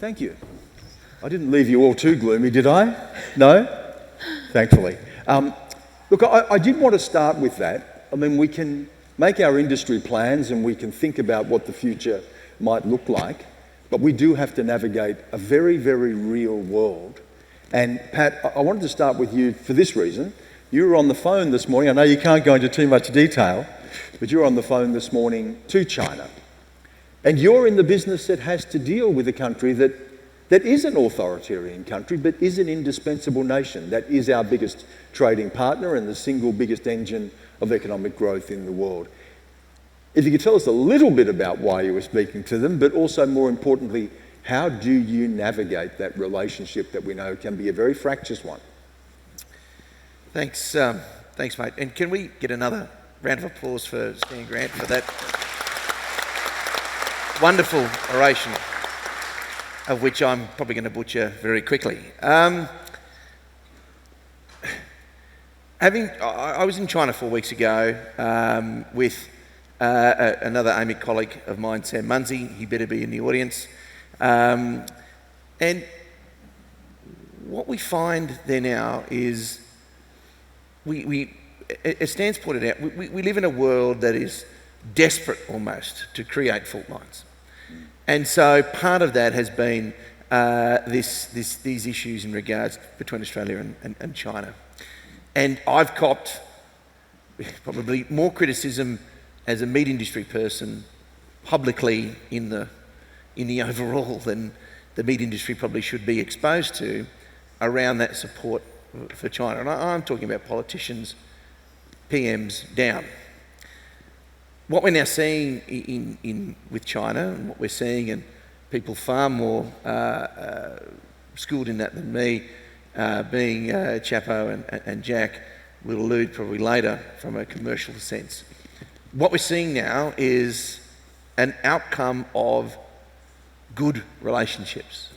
Thank you. I didn't leave you all too gloomy, did I? No? Thankfully. Look, I did want to start with that. I mean, we can make our industry plans and we can think about what the future might look like, but we do have to navigate a very, very real world. And Pat, I wanted to start with you for this reason. You were on the phone this morning. I know you can't go into too much detail, but you were on the phone this morning to China. And you're in the business that has to deal with a country that is an authoritarian country, but is an indispensable nation. That is our biggest trading partner and the single biggest engine of economic growth in the world. If you could tell us a little bit about why you were speaking to them, but also more importantly, how do you navigate that relationship that we know can be a very fractious one? Thanks, mate. And can we get another round of applause for Stan Grant for that wonderful oration, of which I'm probably going to butcher very quickly. I was in China 4 weeks ago with another AMIC colleague of mine, Sam Munsey. He better be in the audience. And what we find there now is, as Stan's pointed out, we live in a world that is desperate almost to create fault lines. And so part of that has been these issues in regards between Australia and China. And I've copped probably more criticism as a meat industry person publicly in the overall than the meat industry probably should be exposed to around that support for China. And I'm talking about politicians, PMs down. What we're now seeing with China, and what we're seeing, and people far more schooled in that than me, being Chapo and Jack, will allude probably later from a commercial sense. What we're seeing now is an outcome of good relationships.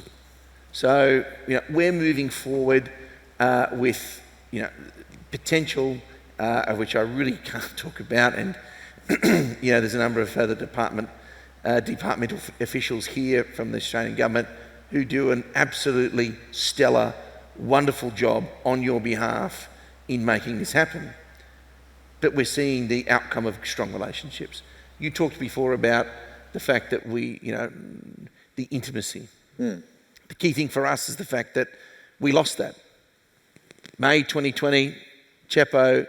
So we're moving forward with potential, of which I really can't talk about, and there's a number of other departmental officials here from the Australian government who do an absolutely stellar, wonderful job on your behalf in making this happen. But we're seeing the outcome of strong relationships. You talked before about the fact that the intimacy. The key thing for us is the fact that we lost that. May 2020, Chapo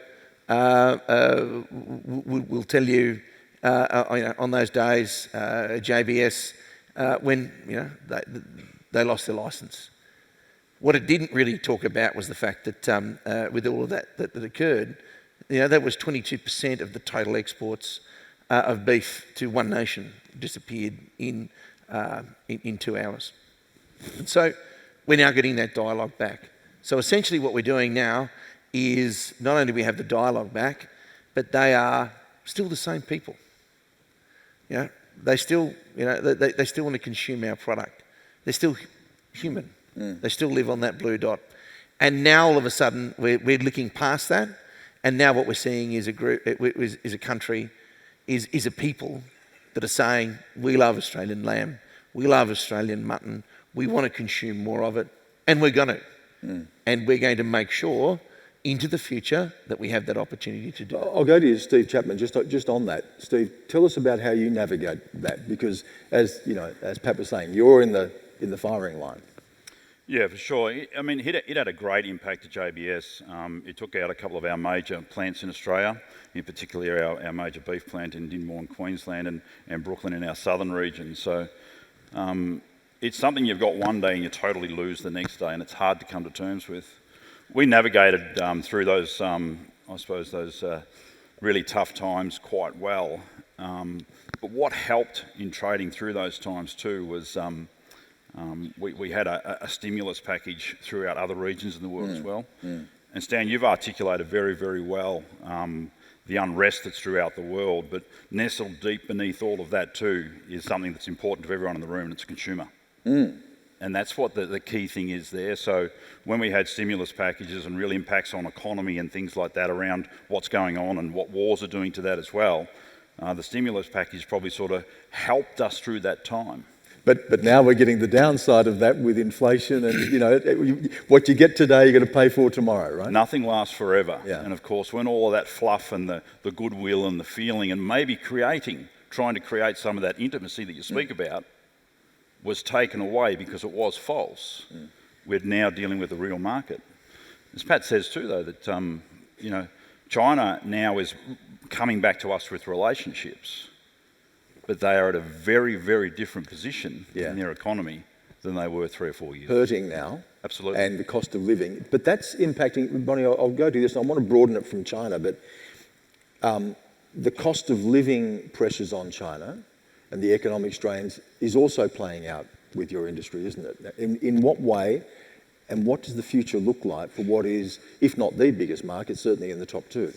will tell you on those days, JBS, when they lost their licence. What it didn't really talk about was the fact that with all of that occurred, that was 22% of the total exports of beef to one nation disappeared in 2 hours. And so we're now getting that dialogue back. So essentially what we're doing now is not only do we have the dialogue back, but they are still the same people. They still want to consume our product. They're still human. They still live on that blue dot. And now all of a sudden we're looking past that, and now what we're seeing is a country, is a people that are saying, we love Australian lamb, we love Australian mutton, we want to consume more of it, and we're going to. And we're going to make sure into the future that we have that opportunity to do it. I'll go to you, Steve Champman, just on that. Steve, tell us about how you navigate that, because as Pat was saying, you're in the firing line. Yeah, for sure. I mean, it had a great impact at JBS. It took out a couple of our major plants in Australia, in particular our major beef plant in Dinmore in Queensland and Brooklyn in our southern region. So it's something you've got one day and you totally lose the next day, and it's hard to come to terms with. We navigated through those, those really tough times quite well. But what helped in trading through those times too was we had a stimulus package throughout other regions in the world as well. And Stan, you've articulated very, very well the unrest that's throughout the world, but nestled deep beneath all of that too is something that's important to everyone in the room, and it's a consumer. And that's what the key thing is there. So when we had stimulus packages and real impacts on economy and things like that around what's going on and what wars are doing to that as well, the stimulus package probably sort of helped us through that time. But now we're getting the downside of that with inflation and, what you get today, you're going to pay for tomorrow, right? Nothing lasts forever. Yeah. And of course, when all of that fluff and the goodwill and the feeling and maybe trying to create some of that intimacy that you speak about was taken away because it was false, we're now dealing with the real market. As Pat says too, though, that, China now is coming back to us with relationships, but they are at a very, very different position in their economy than they were 3 or 4 years ago. Hurting now. Absolutely. And the cost of living. But that's impacting, Bonnie, I'll go to this, and I want to broaden it from China, but the cost of living pressures on China and the economic strains is also playing out with your industry, isn't it? In what way, and what does the future look like for what is, if not the biggest market, certainly in the top 2?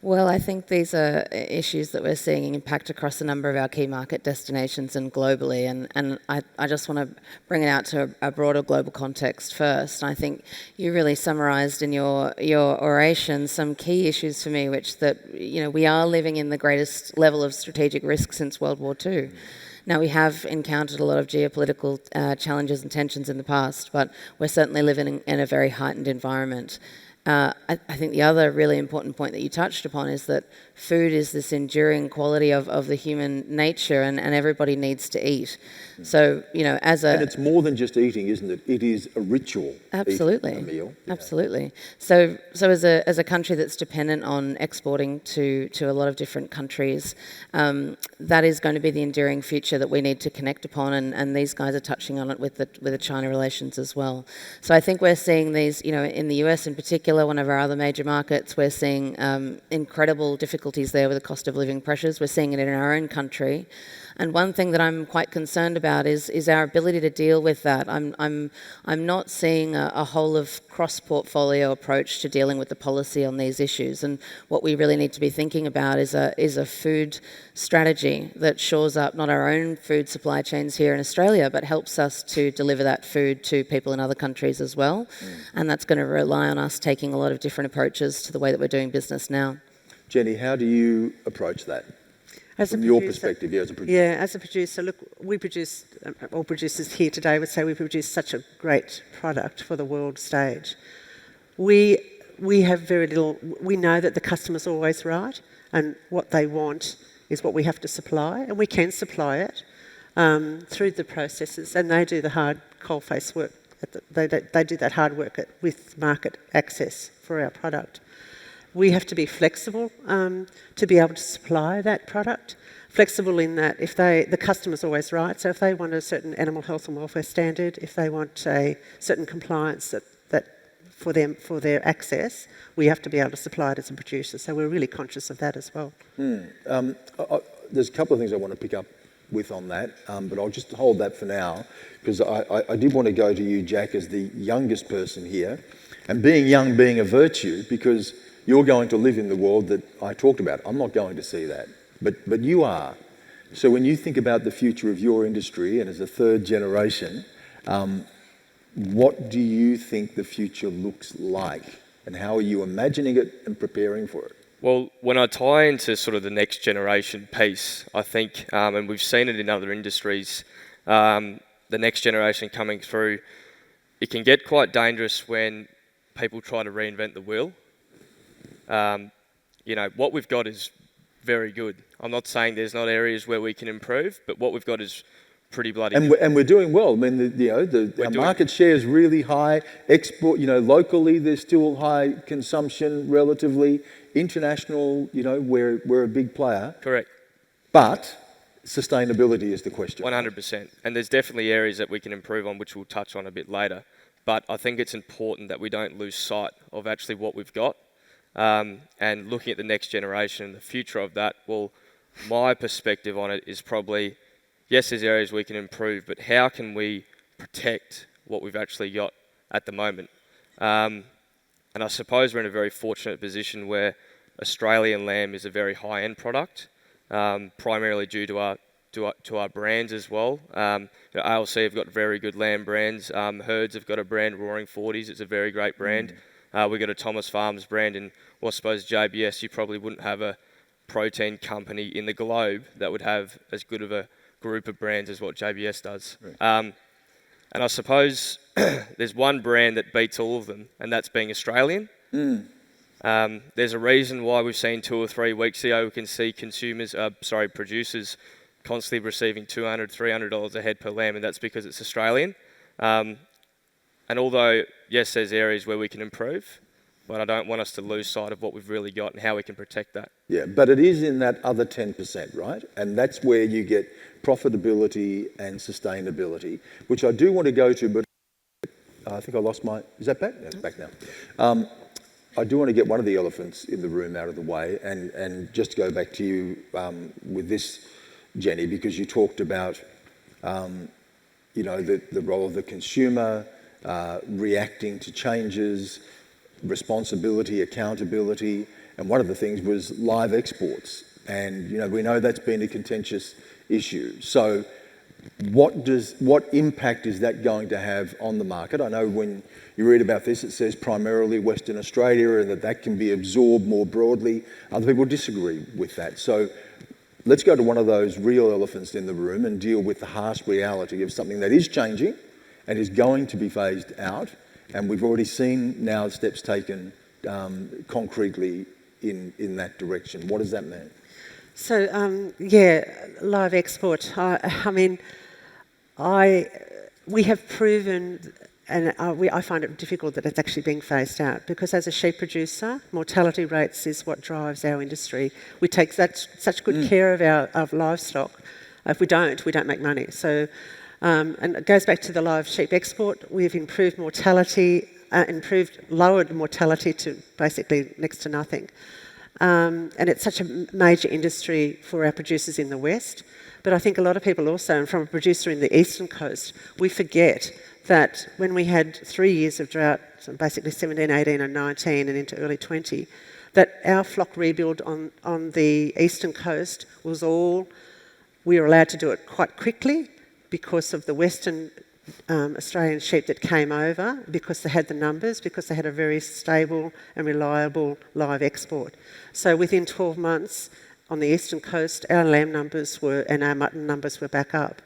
Well, I think these are issues that we're seeing impact across a number of our key market destinations and globally. And I just want to bring it out to a broader global context first. I think you really summarised in your oration some key issues for me, which we are living in the greatest level of strategic risk since World War II. Now, we have encountered a lot of geopolitical challenges and tensions in the past, but we're certainly living in a very heightened environment. I think the other really important point that you touched upon is that food is this enduring quality of the human nature, and everybody needs to eat. So, and it's more than just eating, isn't it? It is a ritual. Absolutely. Eating a meal. Absolutely. So as a country that's dependent on exporting to a lot of different countries, that is going to be the enduring future that we need to connect upon, and these guys are touching on it with the China relations as well. So I think we're seeing these, in the US in particular, one of our other major markets, we're seeing incredible difficulties there with the cost of living pressures. We're seeing it in our own country. And one thing that I'm quite concerned about is our ability to deal with that. I'm not seeing a whole of cross-portfolio approach to dealing with the policy on these issues. And what we really need to be thinking about is a food strategy that shores up not our own food supply chains here in Australia, but helps us to deliver that food to people in other countries as well. And that's going to rely on us taking a lot of different approaches to the way that we're doing business now. Jenny, how do you approach that? From your perspective, as a producer. Yeah, as a producer, look, we produce, all producers here today would say we produce such a great product for the world stage. We have very little, we know that the customer's always right, and what they want is what we have to supply, and we can supply it through the processes, and they do the hard coalface work. They do that hard work with market access for our product. We have to be flexible to be able to supply that product. Flexible in that if the customer's always right, so if they want a certain animal health and welfare standard, if they want a certain compliance that for their access, we have to be able to supply it as a producer. So we're really conscious of that as well. There's a couple of things I want to pick up with on that, but I'll just hold that for now, because I did want to go to you, Jack, as the youngest person here, and being young being a virtue, because you're going to live in the world that I talked about. I'm not going to see that, but you are. So when you think about the future of your industry, and as a third generation, what do you think the future looks like, and how are you imagining it and preparing for it? Well, when I tie into sort of the next generation piece, I think, and we've seen it in other industries, the next generation coming through, it can get quite dangerous when people try to reinvent the wheel. What we've got is very good. I'm not saying there's not areas where we can improve, but what we've got is pretty bloody good. And we're doing well. I mean, our market share is really high. Export, locally there's still high consumption relatively. International, we're a big player. Correct. But sustainability is the question. 100%. And there's definitely areas that we can improve on, which we'll touch on a bit later. But I think it's important that we don't lose sight of actually what we've got. And looking at the next generation and the future of that, well, my perspective on it is probably, yes, there's areas we can improve, but how can we protect what we've actually got at the moment? And I suppose we're in a very fortunate position where Australian lamb is a very high-end product, primarily due to our brands as well. ALC have got very good lamb brands. Herds have got a brand, Roaring 40s. It's a very great brand. We've got a Thomas Farms brand, and I suppose JBS, you probably wouldn't have a protein company in the globe that would have as good of a group of brands as what JBS does. Right. And I suppose there's one brand that beats all of them, and that's being Australian. There's a reason why we've seen 2 or 3 weeks ago, we can see producers constantly receiving $200, $300 a head per lamb, and that's because it's Australian. And although, yes, there's areas where we can improve, but I don't want us to lose sight of what we've really got and how we can protect that. Yeah, but it is in that other 10%, right? And that's where you get profitability and sustainability, which I do want to go to, but I think I lost my... Is that back? No, it's back now. I do want to get one of the elephants in the room out of the way and just go back to you with this, Jenny, because you talked about, you know, the role of the consumer, reacting to changes, responsibility, accountability, and one of the things was live exports. And, you know, we know that's been a contentious issue. So what impact is that going to have on the market? I know when you read about this, it says primarily Western Australia and that can be absorbed more broadly. Other people disagree with that. So let's go to one of those real elephants in the room and deal with the harsh reality of something that is changing and is going to be phased out. And we've already seen now steps taken concretely in that direction. What does that mean? So, live export. We have proven, and I find it difficult that it's actually being phased out, because as a sheep producer, mortality rates is what drives our industry. We take such good care of our livestock. If we don't make money. So, and it goes back to the live sheep export. We've improved mortality, lowered mortality to basically next to nothing. And it's such a major industry for our producers in the West. But I think a lot of people also, and from a producer in the Eastern Coast, we forget that when we had 3 years of drought, so basically 17, 18 and 19 and into early 20, that our flock rebuild on the Eastern Coast was we were allowed to do it quite quickly because of the Western Australian sheep that came over, because they had the numbers, because they had a very stable and reliable live export. So within 12 months on the Eastern Coast, our lamb numbers and our mutton numbers were back up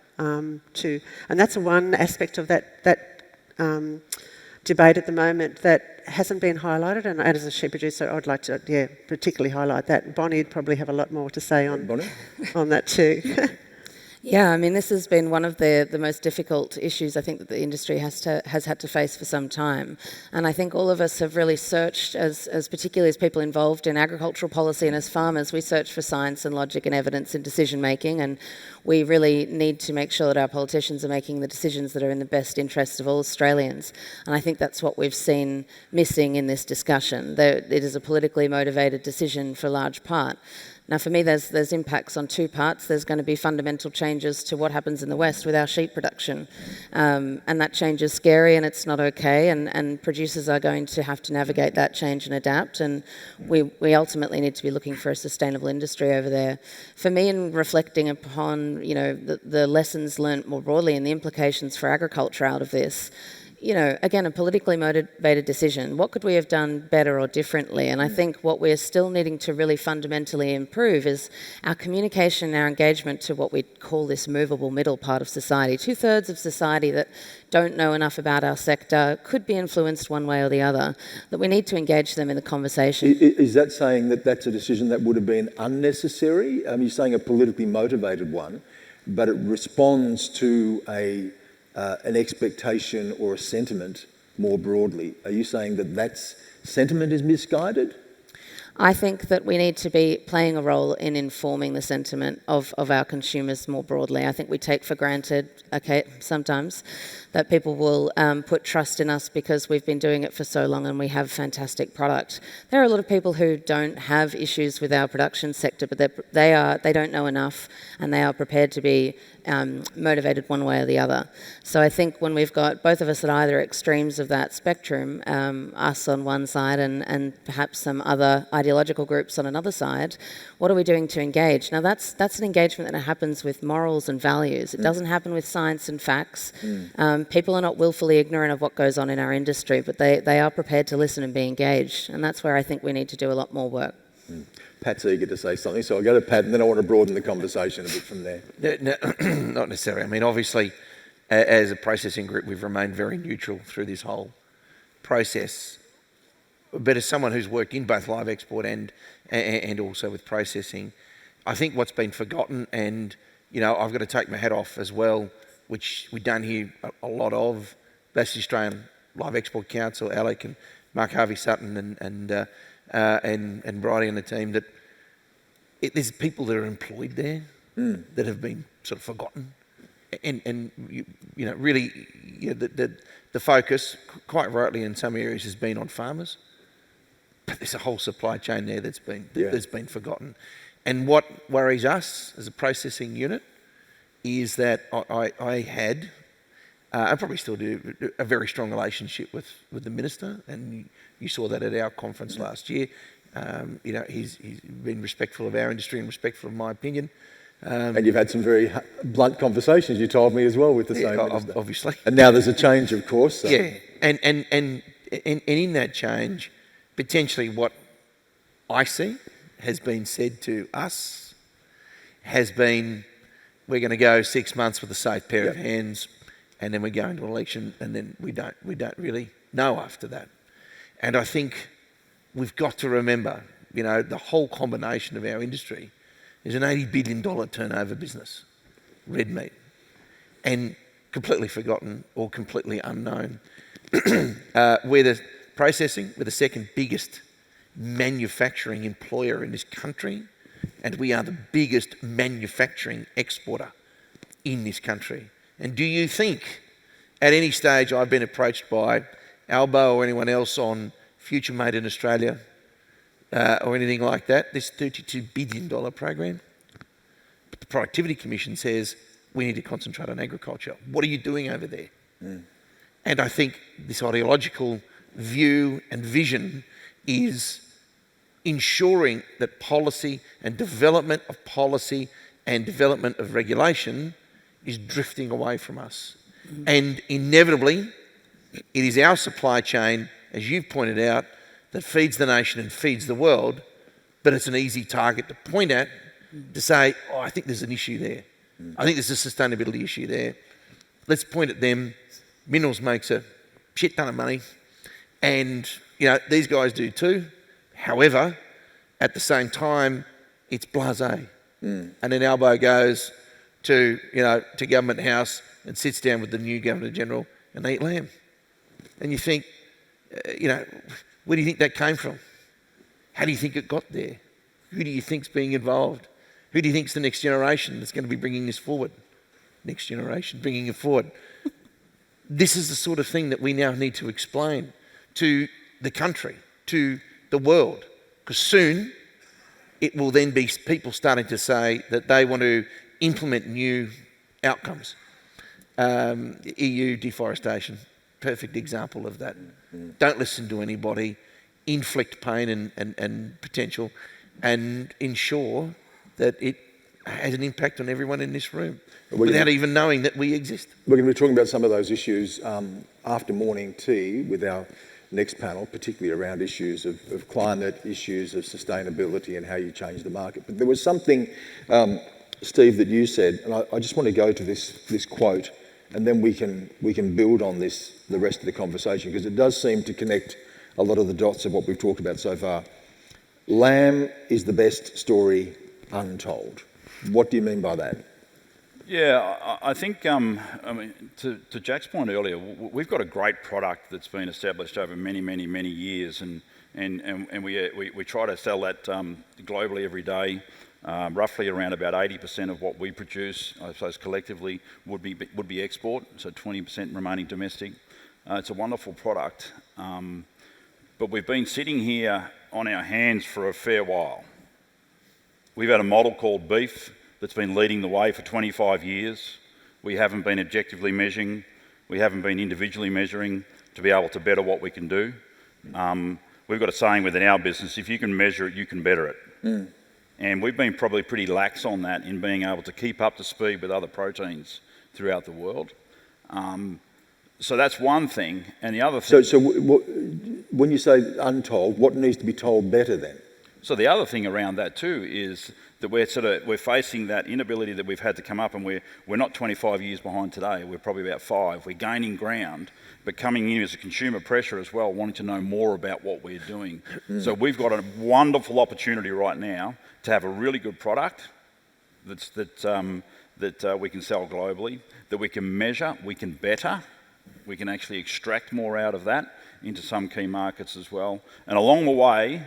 too. And that's one aspect of that debate at the moment that hasn't been highlighted. And as a sheep producer, I'd like to particularly highlight that. Bonnie'd probably have a lot more to say on that too. Yeah, I mean, this has been one of the most difficult issues I think that the industry has had to face for some time. And I think all of us have really searched, as particularly as people involved in agricultural policy and as farmers, we search for science and logic and evidence in decision making. And we really need to make sure that our politicians are making the decisions that are in the best interests of all Australians. And I think that's what we've seen missing in this discussion. It is a politically motivated decision for a large part. Now, for me, there's impacts on 2 parts. There's going to be fundamental changes to what happens in the West with our sheep production. And that change is scary and it's not okay, and producers are going to have to navigate that change and adapt, and we ultimately need to be looking for a sustainable industry over there. For me, in reflecting upon, you know, the lessons learnt more broadly and the implications for agriculture out of this, you know, again, a politically motivated decision. What could we have done better or differently? And I think what we're still needing to really fundamentally improve is our communication and our engagement to what we call this movable middle part of society. 2/3 of society that don't know enough about our sector, could be influenced one way or the other, that we need to engage them in the conversation. Is that saying that that's a decision that would have been unnecessary? You're saying a politically motivated one, but it responds to an expectation or a sentiment more broadly. Are you saying that sentiment is misguided? I think that we need to be playing a role in informing the sentiment of our consumers more broadly. I think we take for granted, sometimes, that people will put trust in us because we've been doing it for so long and we have fantastic product. There are a lot of people who don't have issues with our production sector, but they don't know enough, and they are prepared to be motivated one way or the other. So I think when we've got both of us at either extremes of that spectrum, us on one side and perhaps some other ideological groups on another side, what are we doing to engage? Now that's an engagement that happens with morals and values. It doesn't happen with science and facts. People are not willfully ignorant of what goes on in our industry, but they are prepared to listen and be engaged. And that's where I think we need to do a lot more work. Pat's eager to say something, so I'll go to Pat and then I want to broaden the conversation a bit from there. No, not necessarily. I mean, obviously, as a processing group, we've remained very neutral through this whole process. But as someone who's worked in both live export and also with processing, I think what's been forgotten, and I've got to take my hat off as well, which we don't hear a lot of. That's the Australian Live Export Council, AMIC, and Mark Harvey-Sutton and Bridie and the team, that there's people that are employed there that have been sort of forgotten, and really the focus, quite rightly in some areas, has been on farmers, but there's a whole supply chain there that's been forgotten. And what worries us as a processing unit is that I had, I probably still do, a very strong relationship with the minister, and you saw that at our conference last year. He's been respectful of our industry and respectful of my opinion. And you've had some very blunt conversations, you told me as well, with the same minister. Obviously. And now there's a change, of course. So. Yeah, and in that change, potentially what I see has been said to us has been, we're going to go 6 months with a safe pair of hands, and then we go into an election, and then we don't really know after that. And I think we've got to remember, the whole combination of our industry is an $80 billion turnover business, red meat, and completely forgotten or completely unknown. We're the processing, we're the second biggest manufacturing employer in this country, and we are the biggest manufacturing exporter in this country. And do you think at any stage I've been approached by Albo or anyone else on Future Made in Australia or anything like that, this $32 billion program? But the Productivity Commission says we need to concentrate on agriculture. What are you doing over there? And I think this ideological view and vision is ensuring that policy and development of policy and development of regulation is drifting away from us. And inevitably, it is our supply chain, as you've pointed out, that feeds the nation and feeds the world, but it's an easy target to point at to say, I think there's an issue there. I think there's a sustainability issue there. Let's point at them. Minerals makes a shit ton of money, and these guys do too. However, at the same time, it's blasé. And then Albo goes to Government House and sits down with the new Governor General and they eat lamb. And you think, where do you think that came from? How do you think it got there? Who do you think's being involved? Who do you think's the next generation that's going to be bringing this forward? Next generation, bringing it forward. This is the sort of thing that we now need to explain to the country, to the world, because soon it will then be people starting to say that they want to implement new outcomes. EU deforestation, perfect example of that. Don't listen to anybody, inflict pain and potential, and ensure that it has an impact on everyone in this room without even knowing that we exist. We're going to be talking about some of those issues after morning tea with our next panel, particularly around issues of climate, issues of sustainability and how you change the market. But there was something, Steve, that you said, and I just want to go to this quote, and then we can build on this the rest of the conversation, because it does seem to connect a lot of the dots of what we've talked about so far. Lamb is the best story untold. What do you mean by that? Yeah, I think, to Jack's point earlier, we've got a great product that's been established over many, many, many years, and we try to sell that globally every day. Roughly around about 80% of what we produce, I suppose collectively, would be export, so 20% remaining domestic. It's a wonderful product, but we've been sitting here on our hands for a fair while. We've had a model called beef that's been leading the way for 25 years. We haven't been objectively measuring. We haven't been individually measuring to be able to better what we can do. We've got a saying within our business, if you can measure it, you can better it. And we've been probably pretty lax on that in being able to keep up to speed with other proteins throughout the world. So that's one thing. And the other thing... So when you say untold, what needs to be told better then? So the other thing around that too is that we're facing that inability that we've had to come up, and we're not 25 years behind today. We're probably about 5. We're gaining ground, but coming in as a consumer pressure as well, wanting to know more about what we're doing. So we've got a wonderful opportunity right now to have a really good product that we can sell globally, that we can measure, we can better, we can actually extract more out of that into some key markets as well, and along the way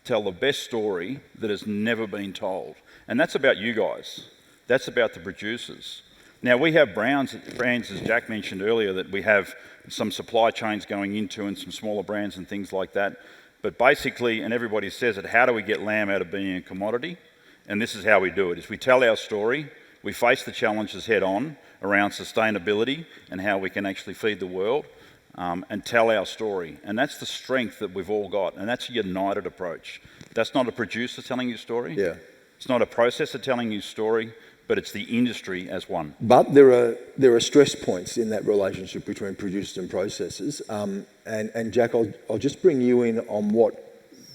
tell the best story that has never been told. And that's about you guys. That's about the producers. Now, we have brands, as Jack mentioned earlier, that we have some supply chains going into and some smaller brands and things like that. But basically, and everybody says it, how do we get lamb out of being a commodity? And this is how we do it, is we tell our story, we face the challenges head on around sustainability and how we can actually feed the world, and tell our story. And that's the strength that we've all got, and that's a united approach. That's not a producer telling your story. Yeah. It's not a processor telling your story, but it's the industry as one. But there are stress points in that relationship between producers and processors. And Jack, I'll just bring you in on what,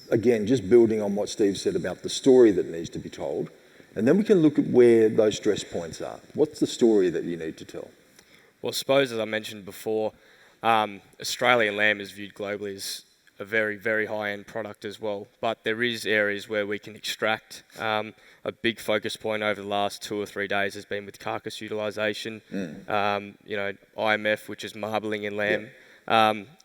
again, just building on what Steve said about the story that needs to be told. And then we can look at where those stress points are. What's the story that you need to tell? Well, I suppose, as I mentioned before, Australian lamb is viewed globally as a very, very high-end product as well. But there is areas where we can extract. A big focus point over the last 2 or 3 days has been with carcass utilisation. IMF, which is marbling in lamb.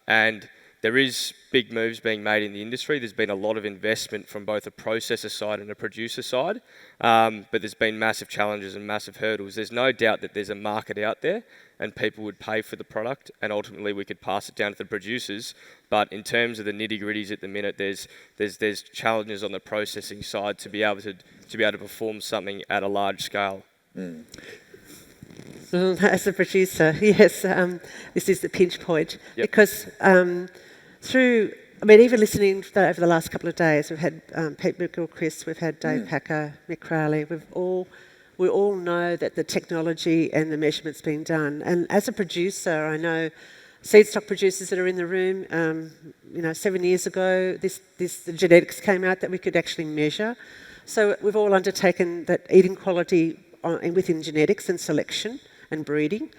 And there is big moves being made in the industry. There's been a lot of investment from both a processor side and a producer side, but there's been massive challenges and massive hurdles. There's no doubt that there's a market out there and people would pay for the product, and ultimately we could pass it down to the producers. But in terms of the nitty-gritties at the minute, there's challenges on the processing side to be able to perform something at a large scale. As a producer, yes, this is the pinch point. Yep. Because even listening over the last couple of days, we've had Pete McGilchrist, we've had Dave Packer, Mick Crowley. We all know that the technology and the measurement's being done. And as a producer, I know seed stock producers that are in the room. 7 years ago, the genetics came out that we could actually measure. So we've all undertaken that eating quality within genetics and selection and breeding.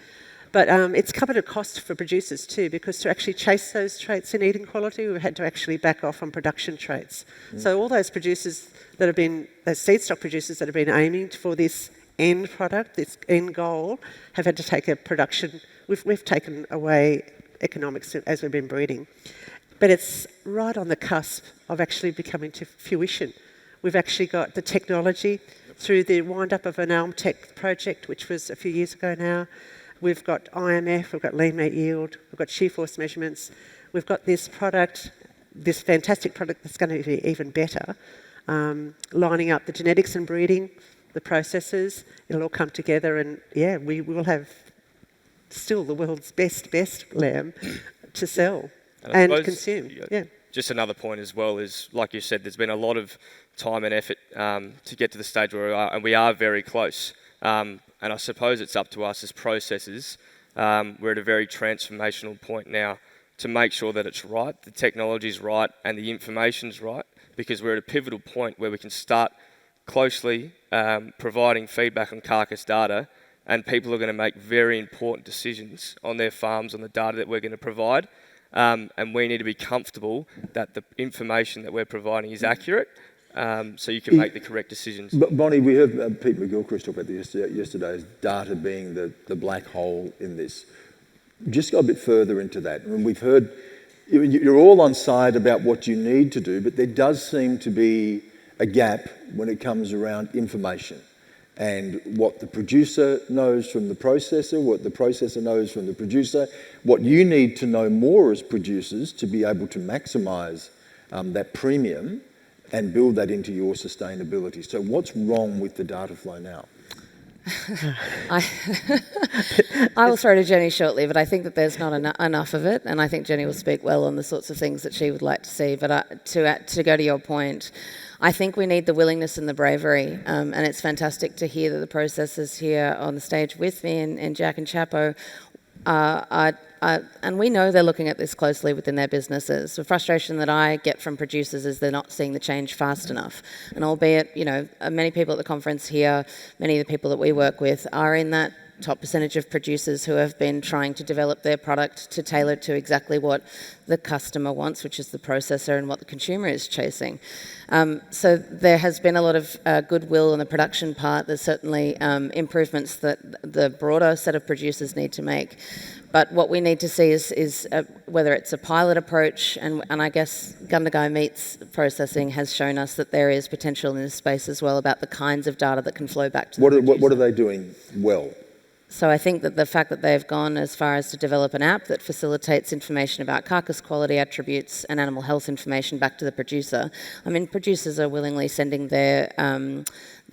But it's covered a cost for producers too, because to actually chase those traits in eating quality, we've had to actually back off on production traits. So all those producers that have been, those seed stock producers that have been aiming for this end product, this end goal, have had to take a production, we've taken away economics as we've been breeding. But it's right on the cusp of actually becoming to fruition. We've actually got the technology through the wind-up of an AMIC project, which was a few years ago now. We've got IMF, we've got lean meat yield, we've got shear force measurements. We've got this product, this fantastic product that's going to be even better, lining up the genetics and breeding, the processes. It'll all come together, and we will have still the world's best lamb to sell and consume. Just another point as well is, like you said, there's been a lot of time and effort to get to the stage where we are, and we are very close. And I suppose it's up to us as processors. We're at a very transformational point now to make sure that it's right, the technology's right, and the information's right, because we're at a pivotal point where we can start closely providing feedback on carcass data, and people are going to make very important decisions on their farms on the data that we're going to provide. And we need to be comfortable that the information that we're providing is accurate, so you can make the correct decisions. But Bonnie, we heard Pete McGilchrist talk about this yesterday, as data being the black hole in this. Just go a bit further into that. I mean, we've heard, you're all on side about what you need to do, but there does seem to be a gap when it comes around information and what the producer knows from the processor, what the processor knows from the producer, what you need to know more as producers to be able to maximise that premium and build that into your sustainability. So what's wrong with the data flow now? I will throw to Jenny shortly, but I think that there's not enough of it, and I think Jenny will speak well on the sorts of things that she would like to see. But to go to your point, I think we need the willingness and the bravery, and it's fantastic to hear that the processors here on the stage with me and Jack and Chapo and we know they're looking at this closely within their businesses. The frustration that I get from producers is they're not seeing the change fast enough. And albeit, many people at the conference here, many of the people that we work with are in that top percentage of producers who have been trying to develop their product to tailor to exactly what the customer wants, which is the processor, and what the consumer is chasing. So there has been a lot of goodwill on the production part. There's certainly improvements that the broader set of producers need to make. But what we need to see is whether it's a pilot approach, and I guess Gundagai Meats processing has shown us that there is potential in this space as well about the kinds of data that can flow back to the producer. What are they doing well? So I think that the fact that they've gone as far as to develop an app that facilitates information about carcass quality attributes and animal health information back to the producer. I mean, producers are willingly sending their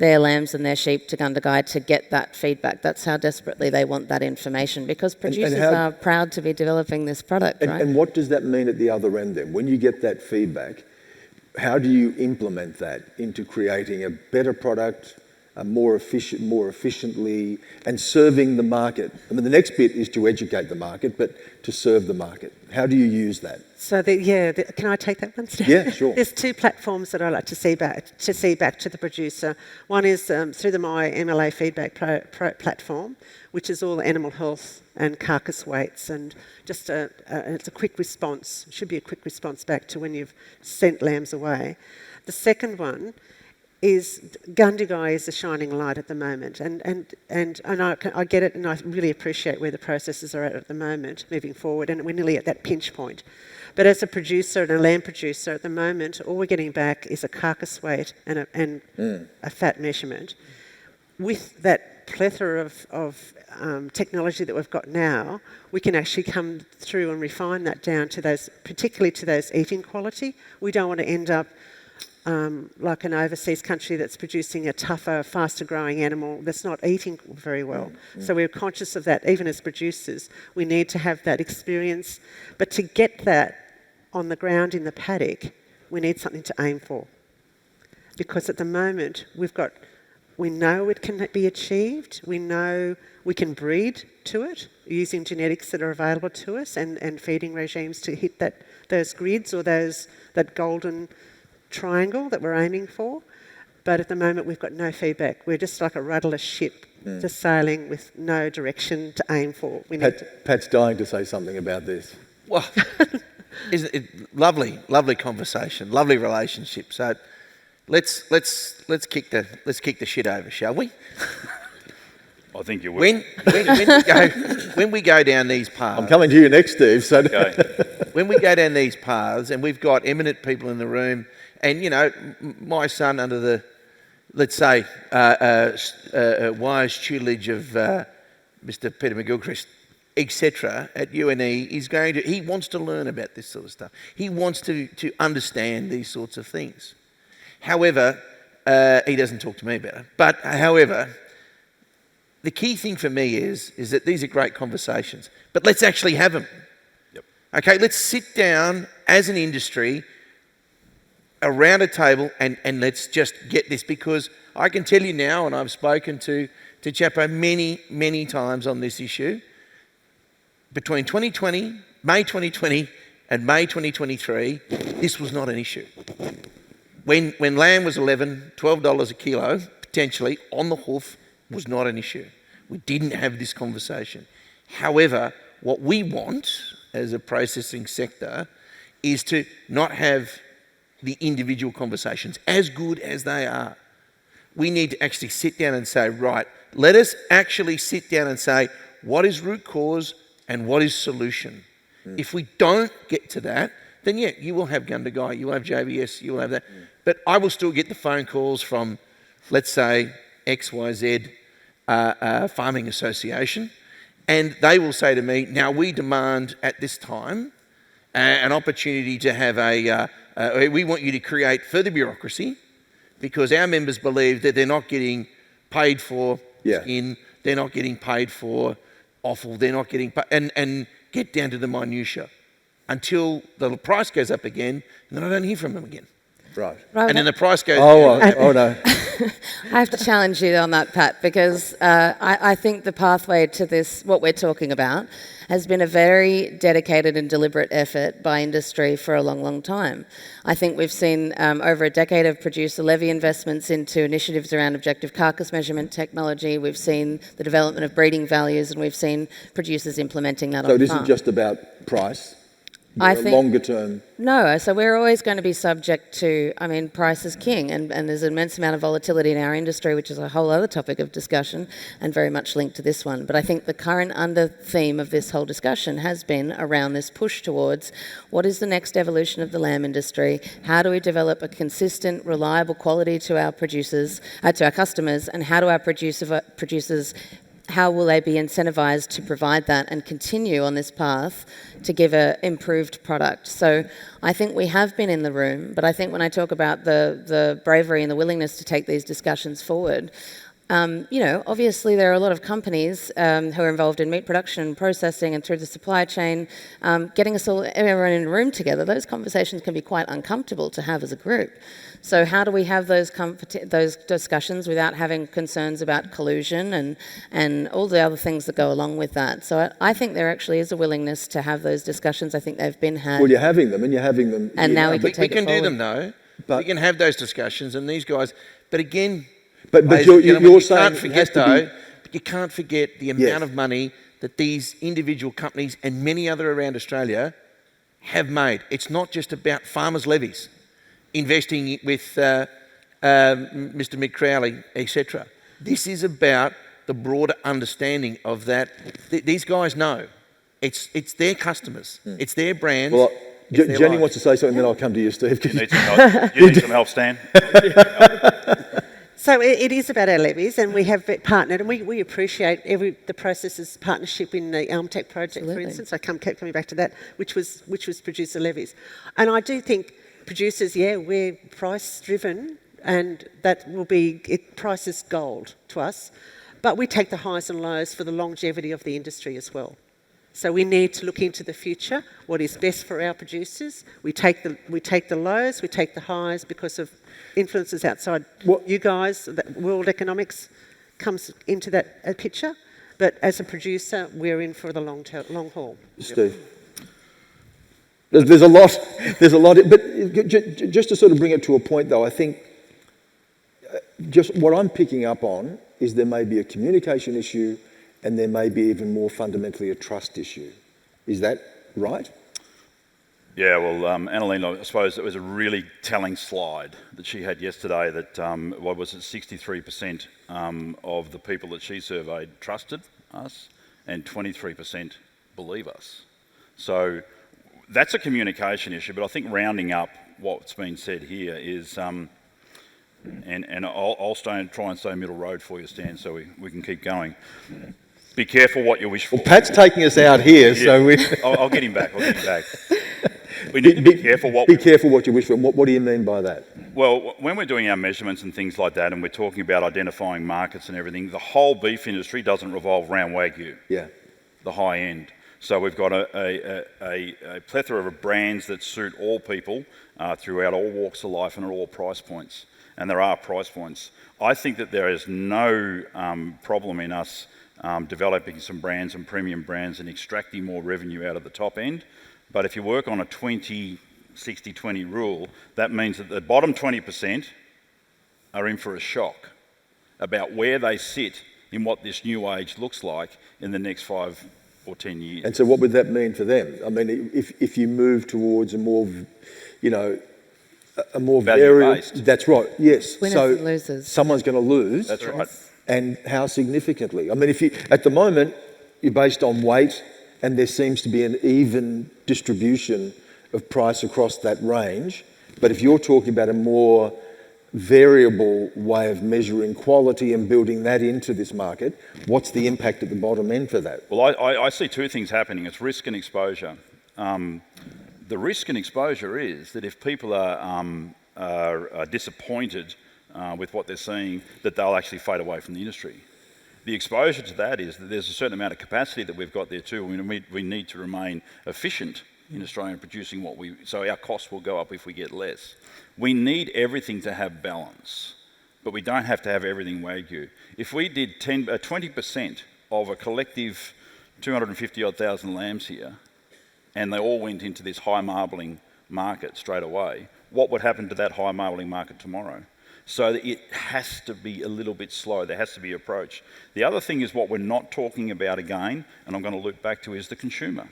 lambs and their sheep to Gundagai to get that feedback. That's how desperately they want that information, because producers are proud to be developing this product, right? And what does that mean at the other end then? When you get that feedback, how do you implement that into creating a better product, more efficiently, and serving the market? I mean, the next bit is to educate the market, but to serve the market. How do you use that? So, can I take that one, Steph? Yeah, sure. There's two platforms that I like to see back to the producer. One is through the My MLA Feedback platform, which is all animal health and carcass weights, and just it's a quick response. Should be a quick response back to when you've sent lambs away. The second one is Gundagai is a shining light at the moment, and I get it, and I really appreciate where the processes are at the moment, moving forward, and we're nearly at that pinch point. But as a producer and a lamb producer at the moment, all we're getting back is a carcass weight and a fat measurement. With that plethora of technology that we've got now, we can actually come through and refine that down to those, particularly to those eating quality. We don't want to end up like an overseas country that's producing a tougher, faster growing animal that's not eating very well. So we're conscious of that. Even as producers, we need to have that experience. But to get that on the ground in the paddock, we need something to aim for. Because at the moment, we know it can be achieved. We know we can breed to it using genetics that are available to us and feeding regimes to hit those grids or that golden triangle that we're aiming for. But at the moment, we've got no feedback. We're just like a rudderless ship, just sailing with no direction to aim for. Pat's dying to say something about this. Well, isn't it lovely conversation, lovely relationship. So let's kick the shit over, shall we? I think you will. When we go down these paths, I'm coming to you next, Steve. So when we go down these paths, and we've got eminent people in the room, and my son under the, let's say, wise tutelage of Mr. Peter McGilchrist, etc. at UNE, he wants to learn about this sort of stuff. He wants to understand these sorts of things. However, he doesn't talk to me about it. But however, the key thing for me is that these are great conversations, but let's actually have them. Yep. Okay, let's sit down as an industry around a table and let's just get this, because I can tell you now, and I've spoken to Chapo many times on this issue, between May 2020 and May 2023, this was not an issue. When lamb was $11-12 a kilo, potentially, on the hoof, was not an issue. We didn't have this conversation. However, what we want as a processing sector is to not have the individual conversations, as good as they are. We need to actually sit down and say, right, let us actually sit down and say, what is root cause and what is solution? If we don't get to that, then yeah, you will have Gundagai, you will have JBS, you will have that. But I will still get the phone calls from, let's say, XYZ Farming Association, and they will say to me, now we demand at this time an opportunity to have we want you to create further bureaucracy, because our members believe that they're not getting paid for skin, they're not getting paid for offal, they're not getting paid, and get down to the minutiae until the price goes up again, and then I don't hear from them again. Right. Right, And then the price goes Oh, down. no. I have to challenge you on that, Pat, because I think the pathway to this, what we're talking about, has been a very dedicated and deliberate effort by industry for a long, long time. I think we've seen over a decade of producer levy investments into initiatives around objective carcass measurement technology. We've seen the development of breeding values, and we've seen producers implementing that So on it farm. isn't just about price. I There are think- longer term. No, so we're always going to be subject to, I mean, price is king, and there's an immense amount of volatility in our industry, which is a whole other topic of discussion and very much linked to this one. But I think the current under theme of this whole discussion has been around this push towards what is the next evolution of the lamb industry, how do we develop a consistent, reliable quality to our producers, to our customers, and how do our producers how will they be incentivised to provide that and continue on this path to give an improved product? So I think we have been in the room, but I think when I talk about the bravery and the willingness to take these discussions forward, obviously there are a lot of companies who are involved in meat production and processing and through the supply chain, getting everyone in a room together. Those conversations can be quite uncomfortable to have as a group. So how do we have those discussions without having concerns about collusion and all the other things that go along with that? So I think there actually is a willingness to have those discussions. I think they've been had. Well, you're having them, and you're having them. And now we We take can it do forward. them though. But- We can have those discussions, and these guys. But again, But ladies you're and gentlemen, you're you saying can't it forget has to though. You can't forget the amount Yes. of money that these individual companies and many other around Australia have made. It's not just about farmers' levies, investing with Mr. Mick Crowley, etc. This is about the broader understanding of that. These guys know it's their customers, it's their brands. Well, it's their Jenny lives. wants to say something, then I'll come to you, Steve. Need some help. You need some help, Stan? So it is about our levies, and we have partnered, and we appreciate the processes partnership in the LambTech project, Absolutely. for instance. I kept coming back to that, which was producer levies, and I do think producers, we're price driven, and that will be price is gold to us, but we take the highs and lows for the longevity of the industry as well. So we need to look into the future, what is best for our producers. We take the lows, we take the highs because of influences outside you guys. That world economics comes into that picture. But as a producer, we're in for the long haul. Steve. There's a lot, but just to sort of bring it to a point though, I think just what I'm picking up on is there may be a communication issue and there may be even more fundamentally a trust issue. Is that right? Yeah, well, Annalena, I suppose it was a really telling slide that she had yesterday that, 63% of the people that she surveyed trusted us and 23% believe us. So that's a communication issue, but I think rounding up what's been said here is, and I'll try and stay middle road for you, Stan, so we can keep going. Be careful what you wish for. Well, Pat's taking us out here, so we... I'll get him back. We need to be careful what Be careful what you wish for. What do you mean by that? Well, when we're doing our measurements and things like that, and we're talking about identifying markets and everything, the whole beef industry doesn't revolve around Wagyu, Yeah. the high end. So we've got a plethora of brands that suit all people throughout all walks of life and at all price points. And there are price points. I think that there is no problem in us developing some brands and premium brands and extracting more revenue out of the top end. But if you work on a 20-60-20 rule, that means that the bottom 20% are in for a shock about where they sit in what this new age looks like in the next 5 or 10 years. And so what would that mean for them? I mean, if you move towards a more, a more Value-based. That's right, yes. Winners so and losers. someone's going to lose. That's right. And how significantly? I mean, at the moment, you're based on weight, and there seems to be an even distribution of price across that range. But if you're talking about a more variable way of measuring quality and building that into this market, what's the impact at the bottom end for that? Well, I see two things happening. It's risk and exposure. The risk and exposure is that if people are disappointed with what they're seeing, that they'll actually fade away from the industry. The exposure to that is that there's a certain amount of capacity that we've got there too. We need to remain efficient in Australia and producing so our costs will go up if we get less. We need everything to have balance, but we don't have to have everything Wagyu. If we did 20% of a collective 250,000 lambs here, and they all went into this high marbling market straight away, what would happen to that high marbling market tomorrow? So it has to be a little bit slow. There has to be approach. The other thing is what we're not talking about again, and I'm going to loop back to, is the consumer.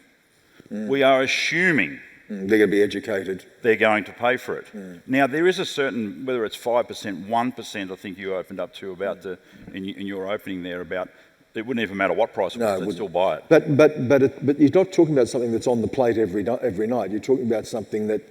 We are assuming They're going to be educated. they're going to pay for it. Now, there is a certain, whether it's 5%, 1%, I think you opened up to about in your opening there about, it wouldn't even matter what price it was, they'd still buy it. But you're not talking about something that's on the plate every night. You're talking about something that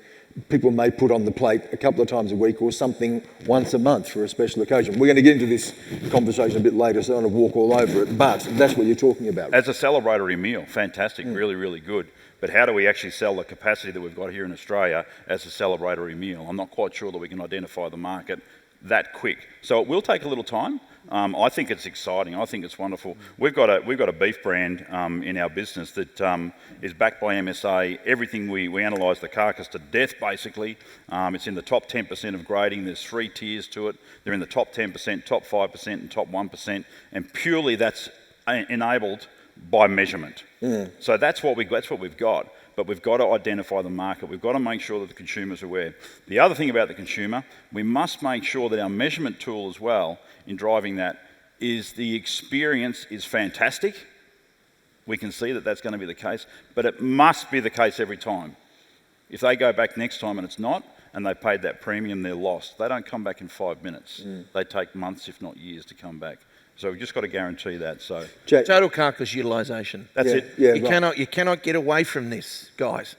people may put on the plate a couple of times a week or something once a month for a special occasion. We're going to get into this conversation a bit later, so I don't want to walk all over it, but that's what you're talking about. As a celebratory meal, fantastic, really, really good. But how do we actually sell the capacity that we've got here in Australia as a celebratory meal? I'm not quite sure that we can identify the market that quick. So it will take a little time. I think it's exciting. I think it's wonderful. We've got a beef brand in our business that is backed by MSA. Everything we analyse the carcass to death, basically. It's in the top 10% of grading. There's 3 tiers to it. They're in the top 10%, top 5%, and top 1%, and purely that's enabled by measurement. So that's what we've got. But we've got to identify the market. We've got to make sure that the consumer's aware. The other thing about the consumer, we must make sure that our measurement tool as well in driving that is the experience is fantastic. We can see that that's going to be the case, but it must be the case every time. If they go back next time and it's not, and they paid that premium, they're lost. They don't come back in 5 minutes. They take months, if not years, to come back. So we've just got to guarantee that. So Jack, Total carcass utilisation. that's it. Yeah, You cannot get away from this, guys.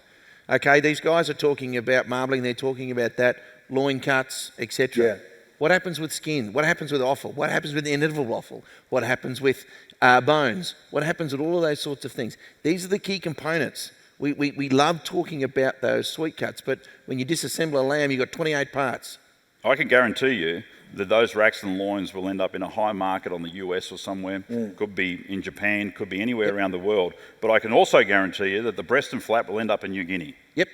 Okay, these guys are talking about marbling, they're talking about that, loin cuts, etc. Yeah. What happens with skin? What happens with offal? What happens with the inedible offal? What happens with bones? What happens with all of those sorts of things? These are the key components. We love talking about those sweet cuts, but when you disassemble a lamb, you've got 28 parts. I can guarantee you that those racks and loins will end up in a high market on the US or somewhere. Could be in Japan, could be anywhere around the world. But I can also guarantee you that the breast and flap will end up in New Guinea. Yep.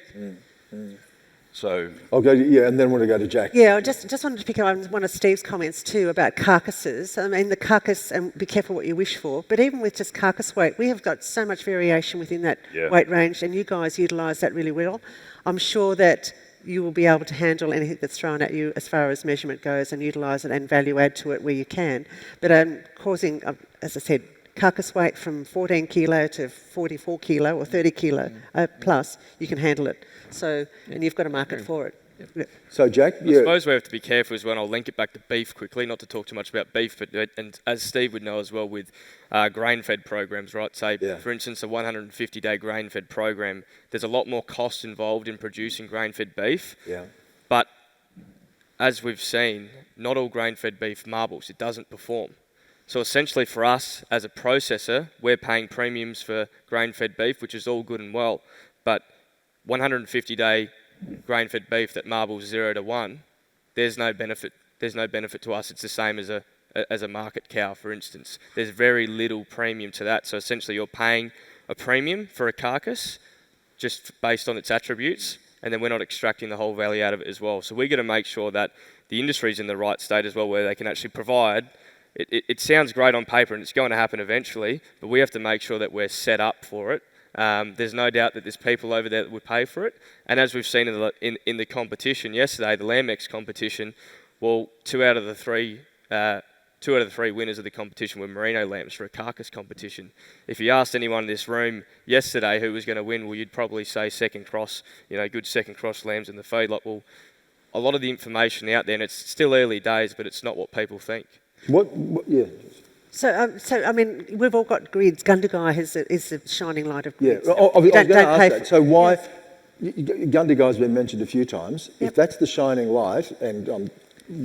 So I'll go, and then want to go to Jack. Yeah, I just wanted to pick up on one of Steve's comments too about carcasses. I mean, the carcass, and be careful what you wish for, but even with just carcass weight, we have got so much variation within that weight range, and you guys utilise that really well. I'm sure that you will be able to handle anything that's thrown at you as far as measurement goes and utilise it and value add to it where you can. But causing, as I said, carcass weight from 14 kilo to 44 kilo or 30 kilo plus, you can handle it. So, and you've got a market for it. Yeah. So Jack, I suppose we have to be careful as well, and I'll link it back to beef quickly, not to talk too much about beef, but and as Steve would know as well with grain-fed programs, right? Say, for instance, a 150-day grain-fed program, there's a lot more cost involved in producing grain-fed beef. Yeah. But as we've seen, not all grain-fed beef marbles. It doesn't perform. So essentially for us, as a processor, we're paying premiums for grain-fed beef, which is all good and well, but 150-day grain-fed beef that marbles 0 to 1, there's no benefit. There's no benefit to us. It's the same as a market cow, for instance. There's very little premium to that. So essentially, you're paying a premium for a carcass just based on its attributes, and then we're not extracting the whole value out of it as well. So we're going to make sure that the industry's in the right state as well, where they can actually provide. It sounds great on paper, and it's going to happen eventually, but we have to make sure that we're set up for it. There's no doubt that there's people over there that would pay for it, and as we've seen in the competition yesterday, the LambEx competition, well, two out of the three winners of the competition were merino lambs for a carcass competition. If you asked anyone in this room yesterday who was going to win, well, you'd probably say second cross, good second cross lambs in the feedlot. Well, a lot of the information out there, and it's still early days, but it's not what people think. Yeah. So, I mean, we've all got grids. Gundagai is the shining light of grids. Yeah, I was going to ask that. For, so why, Gundagai's been mentioned a few times. If that's the shining light, and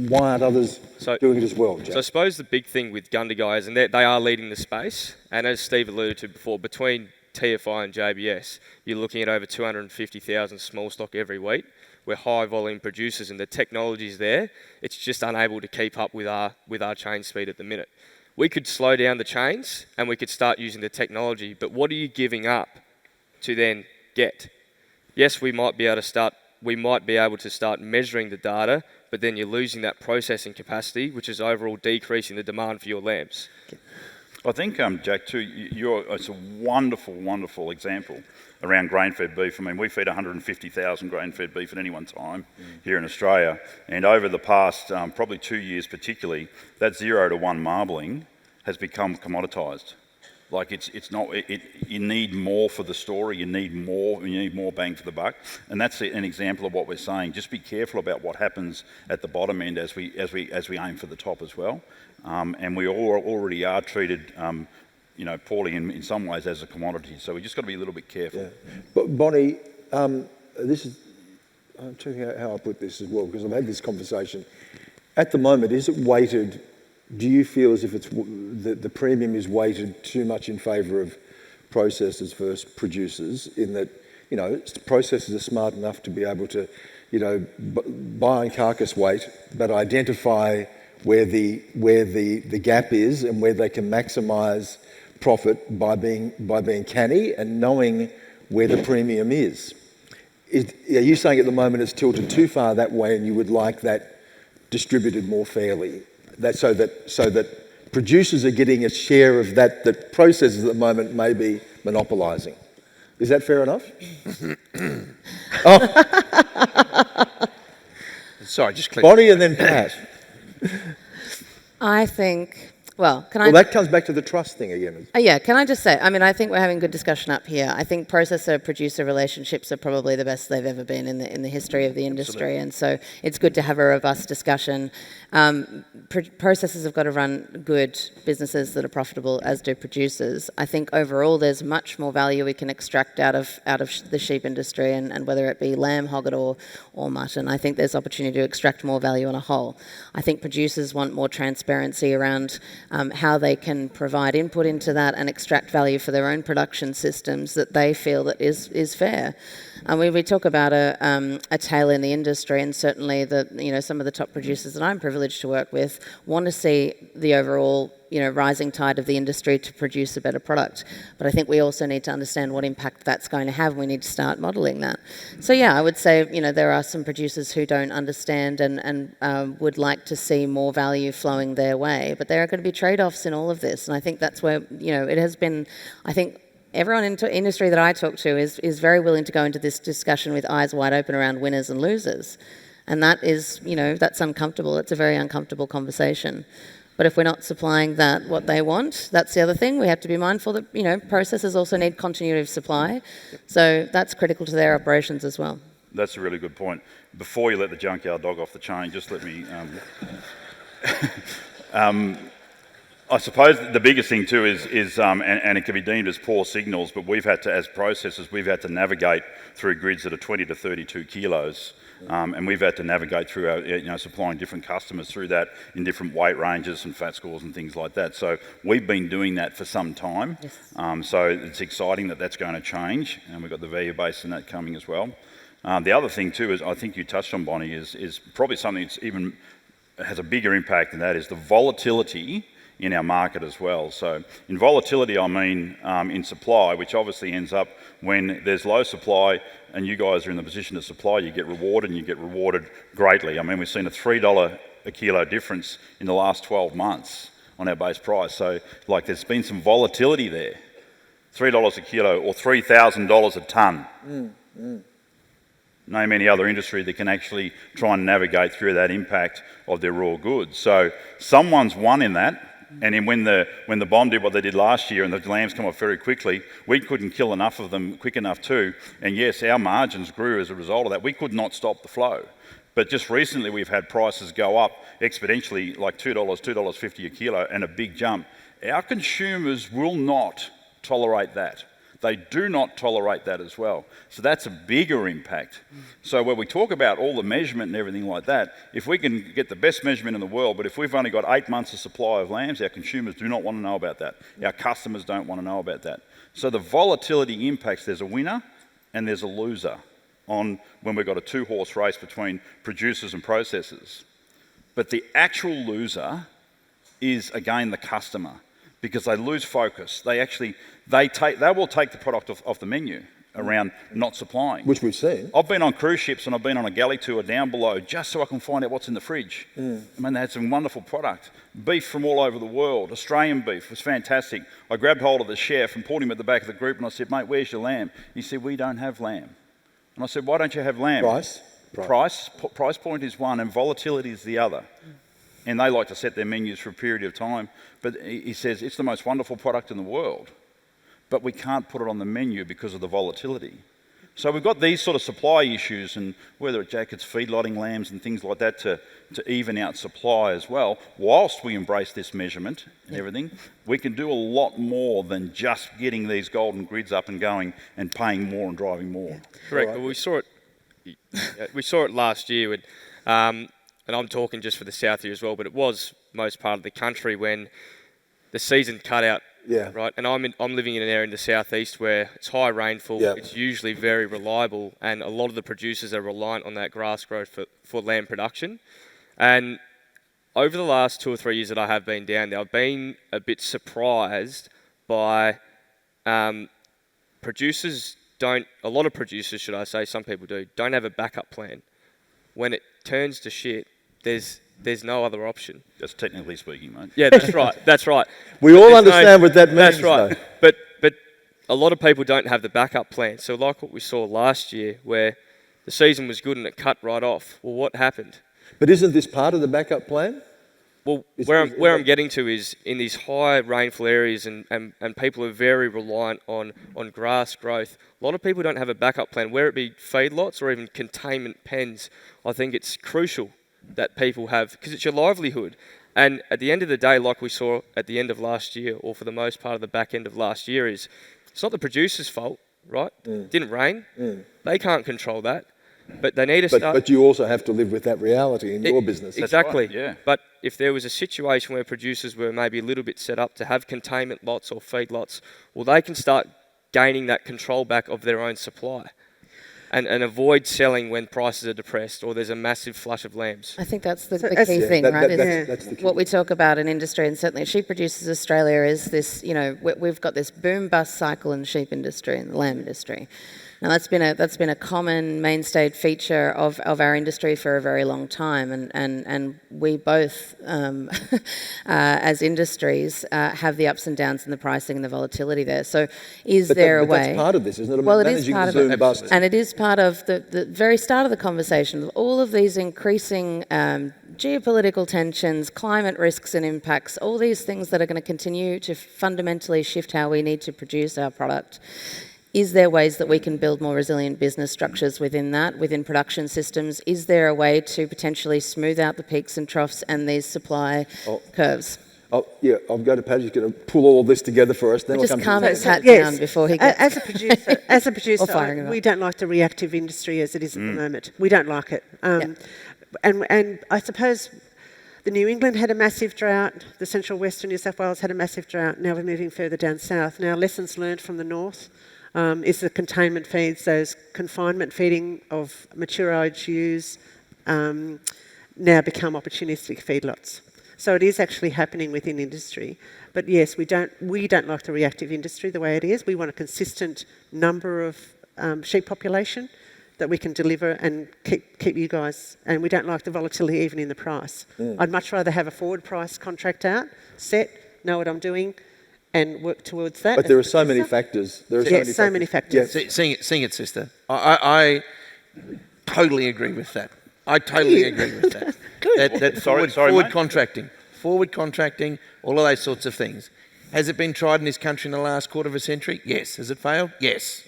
why aren't others doing it as well, Jack? So I suppose the big thing with Gundagai is, and they are leading the space, and as Steve alluded to before, between TFI and JBS, you're looking at over 250,000 small stock every week. We're high volume producers, and the technology's there. It's just unable to keep up with our chain speed at the minute. We could slow down the chains and we could start using the technology, but what are you giving up to then get? yes, we might be able to start measuring the data, but then you're losing that processing capacity, which is overall decreasing the demand for your lambs. I think, Jack, too, it's a wonderful, wonderful example around grain-fed beef. I mean, we feed 150,000 grain-fed beef at any one time here in Australia, and over the past probably 2 years particularly, that 0 to 1 marbling has become commoditised. Like it's not. You need more for the story. You need more bang for the buck, and that's an example of what we're saying. Just be careful about what happens at the bottom end as we aim for the top as well. And we already are treated, poorly in some ways as a commodity. So we just got to be a little bit careful. Yeah. But Bonnie, this is. I'm trying to think how I put this as well, because I've had this conversation. At the moment, is it weighted? Do you feel as if it's the premium is weighted too much in favour of processors versus producers, in that, processors are smart enough to be able to, buy on carcass weight, but identify where the gap is and where they can maximise profit by being canny and knowing where the premium is. Are you saying at the moment it's tilted too far that way, and you would like that distributed more fairly? So that producers are getting a share of that processors at the moment may be monopolising. Is that fair enough? Sorry, just click. Bonnie and then Pat. I think, well, that comes back to the trust thing again. Yeah, can I just say, I think we're having good discussion up here. I think processor-producer relationships are probably the best they've ever been in the history of the industry. Absolutely. And so it's good to have a robust discussion. Processors have got to run good businesses that are profitable, as do producers. I think overall there's much more value we can extract out of the sheep industry, and whether it be lamb, hogget or mutton, I think there's opportunity to extract more value on a whole. I think producers want more transparency around how they can provide input into that and extract value for their own production systems that they feel that is fair. And we talk about a tail in the industry, and certainly some of the top producers that I'm privileged to work with want to see the overall rising tide of the industry to produce a better product. But I think we also need to understand what impact that's going to have, and we need to start modelling that. So yeah, I would say there are some producers who don't understand and would like to see more value flowing their way, but there are going to be trade-offs in all of this, and I think that's where it has been. I think everyone in industry that I talk to is very willing to go into this discussion with eyes wide open around winners and losers. And that is, that's uncomfortable. It's a very uncomfortable conversation. But if we're not supplying what they want, that's the other thing. We have to be mindful that, processors also need continuity of supply. So that's critical to their operations as well. That's a really good point. Before you let the junkyard dog off the chain, just let me... I suppose the biggest thing too is and it can be deemed as poor signals, but we've had to, as processors, navigate through grids that are 20 to 32 kilos, and we've had to navigate through our, supplying different customers through that in different weight ranges and fat scores and things like that. So we've been doing that for some time. Yes. So it's exciting that that's going to change, and we've got the value base in that coming as well. The other thing too is, I think you touched on, Bonnie, is probably something that's even has a bigger impact than that, is the volatility in our market as well. So in volatility, I mean in supply, which obviously ends up when there's low supply and you guys are in the position to supply, you get rewarded, and you get rewarded greatly. I mean, we've seen a $3 a kilo difference in the last 12 months on our base price. So there's been some volatility there. $3 a kilo or $3,000 a tonne. Name any other industry that can actually try and navigate through that impact of their raw goods. So someone's won in that. And then when the bomb did what they did last year and the lambs come off very quickly, we couldn't kill enough of them quick enough too. And yes, our margins grew as a result of that. We could not stop the flow. But just recently we've had prices go up exponentially, like $2, $2.50 a kilo, and a big jump. Our consumers will not tolerate that. They do not tolerate that as well. So that's a bigger impact. So when we talk about all the measurement and everything like that, if we can get the best measurement in the world, but if we've only got 8 months of supply of lambs, our consumers do not want to know about that. Our customers don't want to know about that. So the volatility impacts, there's a winner and there's a loser on when we've got a 2-horse race between producers and processors. But the actual loser is, again, the customer, because they lose focus. They will take the product off the menu, around not supplying. Which we've seen. I've been on cruise ships and I've been on a galley tour down below just so I can find out what's in the fridge. I mean, they had some wonderful product. Beef from all over the world. Australian beef was fantastic. I grabbed hold of the chef and pulled him at the back of the group and I said, mate, where's your lamb? He said, we don't have lamb. And I said, why don't you have lamb? Price point is one and volatility is the other. And they like to set their menus for a period of time. But he says, it's the most wonderful product in the world. But we can't put it on the menu because of the volatility. So we've got these sort of supply issues, and whether it's feedlotting lambs and things like that to even out supply as well. Whilst we embrace this measurement and everything, we can do a lot more than just getting these golden grids up and going and paying more and driving more. Correct. Well, we saw it last year, and I'm talking just for the south here as well, but it was most part of the country when the season cut out. Yeah. Right. And I'm living in an area in the southeast where it's high rainfall. Yeah. It's usually very reliable, and a lot of the producers are reliant on that grass growth for lamb production. And over the last 2 or 3 years that I have been down there, I've been a bit surprised by producers a lot of producers, should I say, some people don't have a backup plan. When it turns to shit, there's no other option. That's technically speaking, mate. Yeah, that's right. That's right. We all understand what that means. That's right. Though. But a lot of people don't have the backup plan. So like what we saw last year, where the season was good and it cut right off. Well, what happened? But isn't this part of the backup plan? Well, where I'm getting to is in these high rainfall areas and people are very reliant on grass growth. A lot of people don't have a backup plan, whether it be feedlots or even containment pens. I think it's crucial that people have, because it's your livelihood. And at the end of the day, like we saw at the end of last year, or for the most part of the back end of last year, it's not the producer's fault, right? It didn't rain. They can't control that. But they need to start... But you also have to live with that reality in your business. Exactly. Right, yeah. But if there was a situation where producers were maybe a little bit set up to have containment lots or feed lots, well, they can start gaining that control back of their own supply and avoid selling when prices are depressed or there's a massive flush of lambs. I think that's the key thing, right? That's the key. What we talk about in industry, and certainly Sheep Producers Australia, is this, we've got this boom-bust cycle in the sheep industry and the lamb industry. Now that's been a common mainstay feature of our industry for a very long time, and we both, as industries, have the ups and downs in the pricing and the volatility there. So, is there a way? That's part of this, isn't it? Well, it is part of it, and it is part of the very start of the conversation. All of these increasing geopolitical tensions, climate risks and impacts, all these things that are going to continue to fundamentally shift how we need to produce our product. Is there ways that we can build more resilient business structures within that, within production systems? Is there a way to potentially smooth out the peaks and troughs and these supply curves? Yeah, I'll go to Paddy. He's going to pull all this together for us. Then just calm his hat yes. down before he gets... As a producer, we don't like the reactive industry as it is at the moment. We don't like it. And I suppose the New England had a massive drought. The Central Western New South Wales had a massive drought. Now we're moving further down south. Now lessons learned from the north. Is the containment feeds, those confinement feeding of mature age ewes now become opportunistic feedlots. So it is actually happening within industry. But yes, we don't like the reactive industry the way it is. We want a consistent number of sheep population that we can deliver and keep you guys. And we don't like the volatility even in the price. I'd much rather have a forward price contract out, set, know what I'm doing, and work towards that. But there are so many factors. So many factors. Yes. Sing it, sister. I totally agree with that. I totally agree with that. Good. That forward contracting, all of those sorts of things. Has it been tried in this country in the last quarter of a century? Yes. Has it failed? Yes.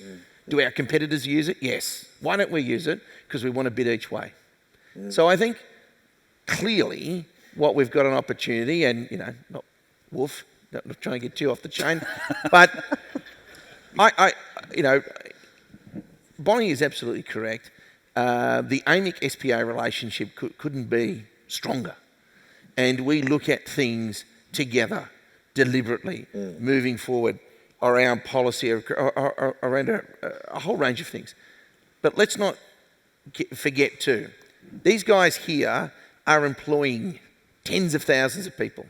Do our competitors use it? Yes. Why don't we use it? Because we want to bid each way. So I think clearly what we've got an opportunity, and not Wolf. Not trying to get too off the chain, but Bonnie is absolutely correct. The AMIC SPA relationship couldn't be stronger, and we look at things together, deliberately, moving forward around policy, around a whole range of things. But let's not forget too, these guys here are employing tens of thousands of people.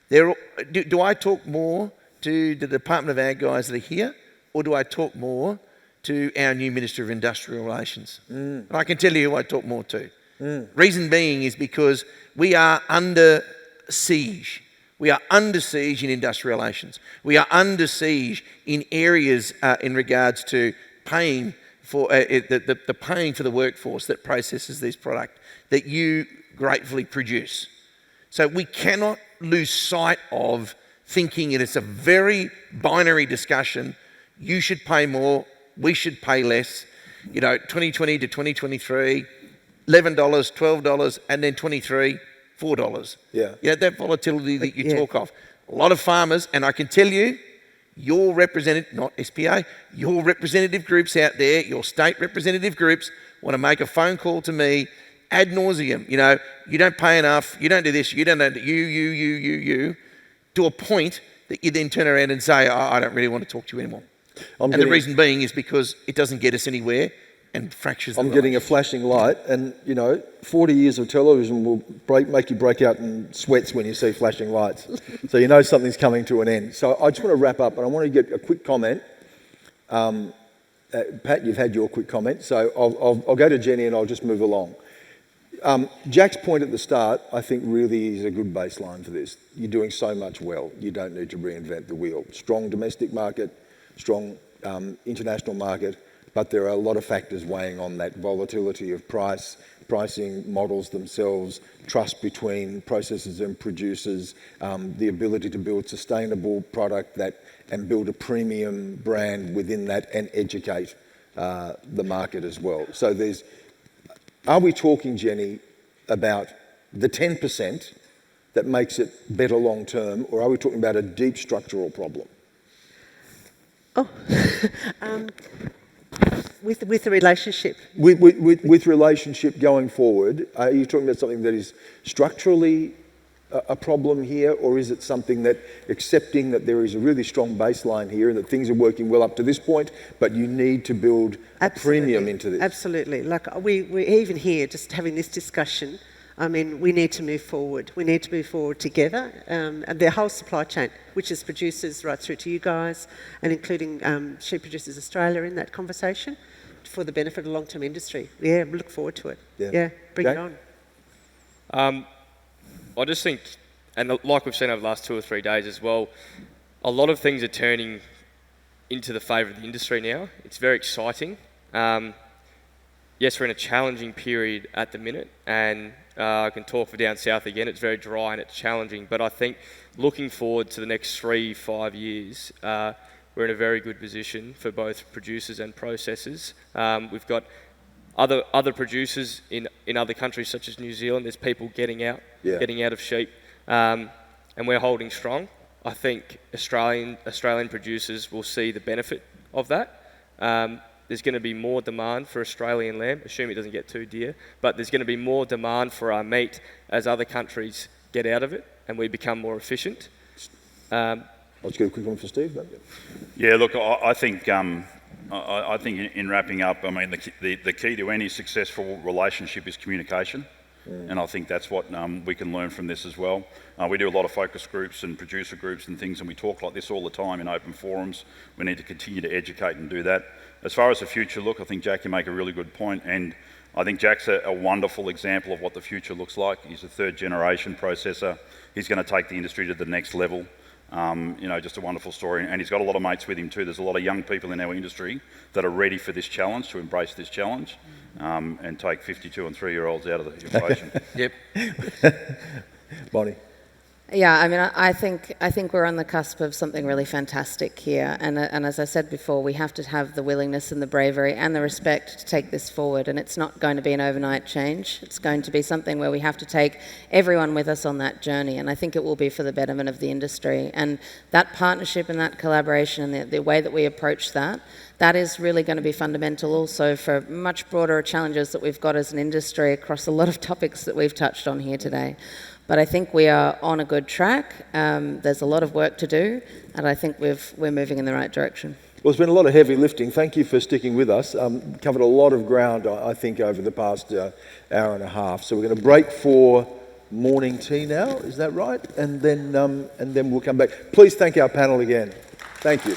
Do I talk more to the Department of Ag guys that are here, or do I talk more to our new Minister of Industrial Relations. And I can tell you who I talk more to. Reason being is because we are under siege. We are under siege in industrial relations. We are under siege in areas in regards to paying for the paying for the workforce that processes this product that you gratefully produce. So we cannot lose sight of thinking it is a very binary discussion. You should pay more, we should pay less. 2020 to 2023, $11, $12, and then 23, $4. Yeah. That volatility that you talk of. A lot of farmers, and I can tell you, your representative, not SPA, your representative groups out there, your state representative groups want to make a phone call to me ad nauseum. You don't pay enough, you don't do this, you don't do you, to a point that you then turn around and say, I don't really want to talk to you anymore. The reason being is because it doesn't get us anywhere and fractures the I'm getting a flashing light, and 40 years of television will make you break out in sweats when you see flashing lights. So you know something's coming to an end. So I just want to wrap up, and I want to get a quick comment. Pat, you've had your quick comment, so I'll go to Jenny and I'll just move along. Jack's point at the start, I think, really is a good baseline for this. You're doing so much well. You don't need to reinvent the wheel. Strong domestic market, strong international market, but there are a lot of factors weighing on that: volatility of pricing models themselves, trust between processors and producers, the ability to build sustainable product and build a premium brand within that and educate the market as well. So are we talking, Jenny, about the 10% that makes it better long term, or are we talking about a deep structural problem? With the relationship. With relationship going forward, are you talking about something that is structurally a problem here, or is it something that accepting that there is a really strong baseline here and that things are working well up to this point, but you need to build a premium into this? Absolutely. Like we're even here just having this discussion. I mean, we need to move forward. We need to move forward together. And the whole supply chain, which is producers right through to you guys, and including Sheep Producers Australia in that conversation, for the benefit of the long-term industry. Yeah, we look forward to it. Yeah, bring it on. I just think, and like we've seen over the last 2 or 3 days as well, a lot of things are turning into the favour of the industry now. It's very exciting. Yes, we're in a challenging period at the minute, and I can talk for down south again. It's very dry and it's challenging, but I think looking forward to the next 3-5 years, we're in a very good position for both producers and processors. We've got other producers in other countries such as New Zealand. There's people getting out of sheep, and we're holding strong. I think Australian producers will see the benefit of that. There's going to be more demand for Australian lamb, assuming it doesn't get too dear, but there's going to be more demand for our meat as other countries get out of it and we become more efficient. I'll just get a quick one for Steve. Yeah, look, I think in wrapping up, I mean, the key to any successful relationship is communication. And I think that's what we can learn from this as well. We do a lot of focus groups and producer groups and things, and we talk like this all the time in open forums. We need to continue to educate and do that. As far as the future look, I think Jack, you make a really good point, and I think Jack's a wonderful example of what the future looks like. He's a third generation processor. He's going to take the industry to the next level. Just a wonderful story, and he's got a lot of mates with him too. There's a lot of young people in our industry that are ready for this challenge, to embrace this challenge, and take 52 and 3-year-olds out of the equation. Yep. Bonnie. Yeah, I mean, I think we're on the cusp of something really fantastic here, and as I said before, we have to have the willingness and the bravery and the respect to take this forward, and it's not going to be an overnight change. It's going to be something where we have to take everyone with us on that journey, and I think it will be for the betterment of the industry. And that partnership and that collaboration and the way that we approach that is really going to be fundamental also for much broader challenges that we've got as an industry across a lot of topics that we've touched on here today. But I think we are on a good track. There's a lot of work to do, and I think we're moving in the right direction. Well, there's been a lot of heavy lifting. Thank you for sticking with us. Covered a lot of ground, I think, over the past hour and a half. So we're going to break for morning tea now. Is that right? And then we'll come back. Please thank our panel again. Thank you.